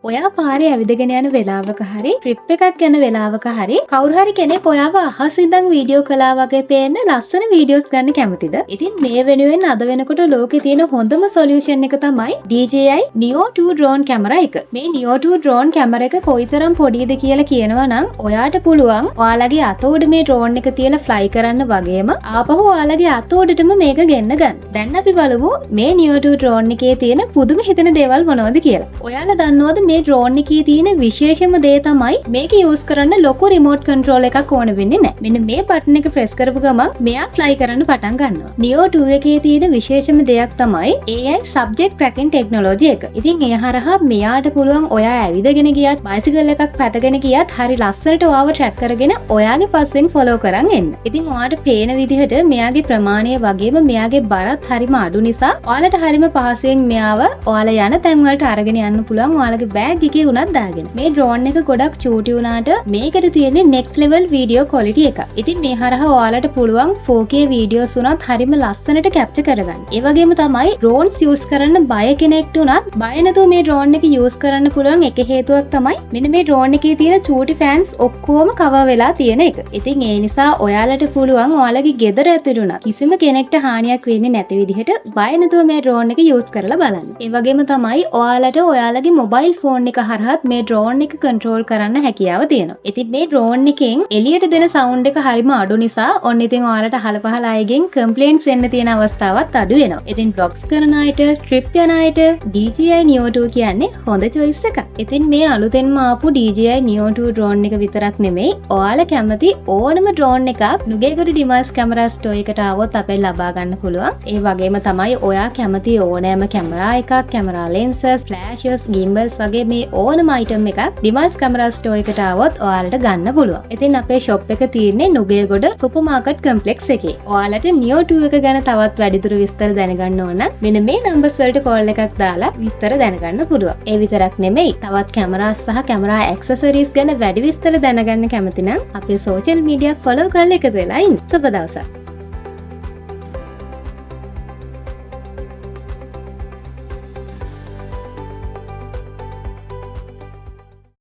ඔයා පාරේ ඇවිදගෙන යන වෙලාවක හරි ට්‍රිප් එකක් යන වෙලාවක හරි කවුරු හරි කෙනෙක් ඔයාව අහස ඉඳන් වීඩියෝ කළා වගේ පේන්න ලස්සන වීඩියෝස් ගන්න කැමතිද? ඉතින් මේ වෙනුවෙන් අද වෙනකොට ලෝකේ තියෙන හොඳම සොලියුෂන් එක තමයි DJI Neo 2 drone camera එක. මේ Neo 2 drone camera එක කොයිතරම් පොඩිද කියලා කියනවා නම් ඔයාට පුළුවන් ඔයාලගේ අත උඩ මේ drone එක තියලා fly කරන්න වගේම ආපහු ඔයාලගේ අත උඩටම මේක ගෙන්න ගන්න. දැන් අපි බලමු මේ Neo 2 drone එකේ තියෙන පුදුම හිතෙන දේවල් මොනවද කියලා. ඔයාලා දන්නවද මේ drone එකේ තියෙන විශේෂම දේ තමයි මේක use කරන්න ලොකු remote control එකක් ඕන වෙන්නේ නැහැ. මෙන්න මේ බටන් එක press කරපු ගමන් මෙයා fly කරන්න පටන් ගන්නවා. Neo 2 එකේ තියෙන විශේෂම දෙයක් තමයි AI subject tracking technology එක. ඉතින් ඒ හරහා මෙයාට පුළුවන් ඔයා ඇවිදගෙන ගියත් bicycle එකක් පැදගෙන ගියත් හරි ලස්සනට ඔයාව track කරගෙන ඔයාගේ පස්සෙන් follow කරන් එන්න. ඉතින් ඔයාට පේන විදිහට මෙයාගේ ප්‍රමාණය වගේම මෙයාගේ බරත් හරිම අඩු නිසා ඔයාලට හරිම පහසුවෙන් මෙයාව ඔයාලා යන තැන් වලට අරගෙන යන්න පුළුවන් ඔයාලගේ බෑග් එකේ උනත් දාගෙන. මේ drone එක ගොඩක් චූටි වුණාට මේකට තියෙන්නේ next level video quality එකක්. ඉතින් මේ හරහා ඔයාලට පුළුවන් 4K videos උනත් හරිම ලස්සනට capture කරගන්න. ඒ වගේම තමයි drones use කරන්න බය කෙනෙක්ට උනත් බය නැතුව මේ drone එක use කරන්න පුළුවන් එක හේතුවක් තමයි මෙන්න මේ drone එකේ තියෙන චූටි fans ඔක්කොම cover වෙලා තියෙන එක. ඉතින් ඒ නිසා ඔයාලට පුළුවන් ඔයාලගේ ගෙදර ඇතුළේ උනත් කිසිම කෙනෙක්ට හානියක් වෙන්නේ නැති විදිහට බය නැතුව මේ drone එක use කරලා බලන්න. ඒ වගේම තමයි ඔයාලට ඔයාලගේ mobile phone එක හරහාත් මේ drone එක control කරන්න හැකියාව තියෙනවා. ඉතින් මේ drone එකෙන් එළියට දෙන sound එක හරිම අඩු නිසා ඔන්න ඉතින් ඔයාලට අහල පහල අයගෙන් complaints එන්න තියෙන අවස්ථාවක් අඩු වෙනවා. ඉතින් vlogs කරන අයට, trip යන අයට DJI Neo 2 කියන්නේ හොඳ choice එකක්. ඉතින් මේ අලුතෙන්ම ආපු DJI Neo 2 drone එක විතරක් නෙමෙයි ඔයාලා කැමති ඕනම drone එකක් නුගේගොඩ device camera store එකට ආවොත් අපෙන් ලබා ගන්න පුළුවන්. ඒ වගේම තමයි ඔයා කැමති ඕනෑම camera එකක්, camera lenses, flashes, gimbals වගේ මේ ඕනම item එකක් device camera store එකට ආවොත් ඔයාලට ගන්න පුළුවන්. ඉතින් අපේ shop එක තියෙන්නේ නුගේගොඩ supermarket complex එකේ. ඔයාලට Neo 2 එක ගැන තවත් වැඩිදුර විස්තර දැනගන්න ඕන නම් මෙන්න මේ numbers වලට call එකක් දාලා විස්තර දැනගන්න පුළුවන්. ඒ විතරක් නෙමෙයි තවත් cameras සහ camera accessories ගැන වැඩි විස්තර දැනගන්න කැමති නම් අපේ social media follow කරලා එකතු වෙලා ඉන්න. සුබ දවසක්.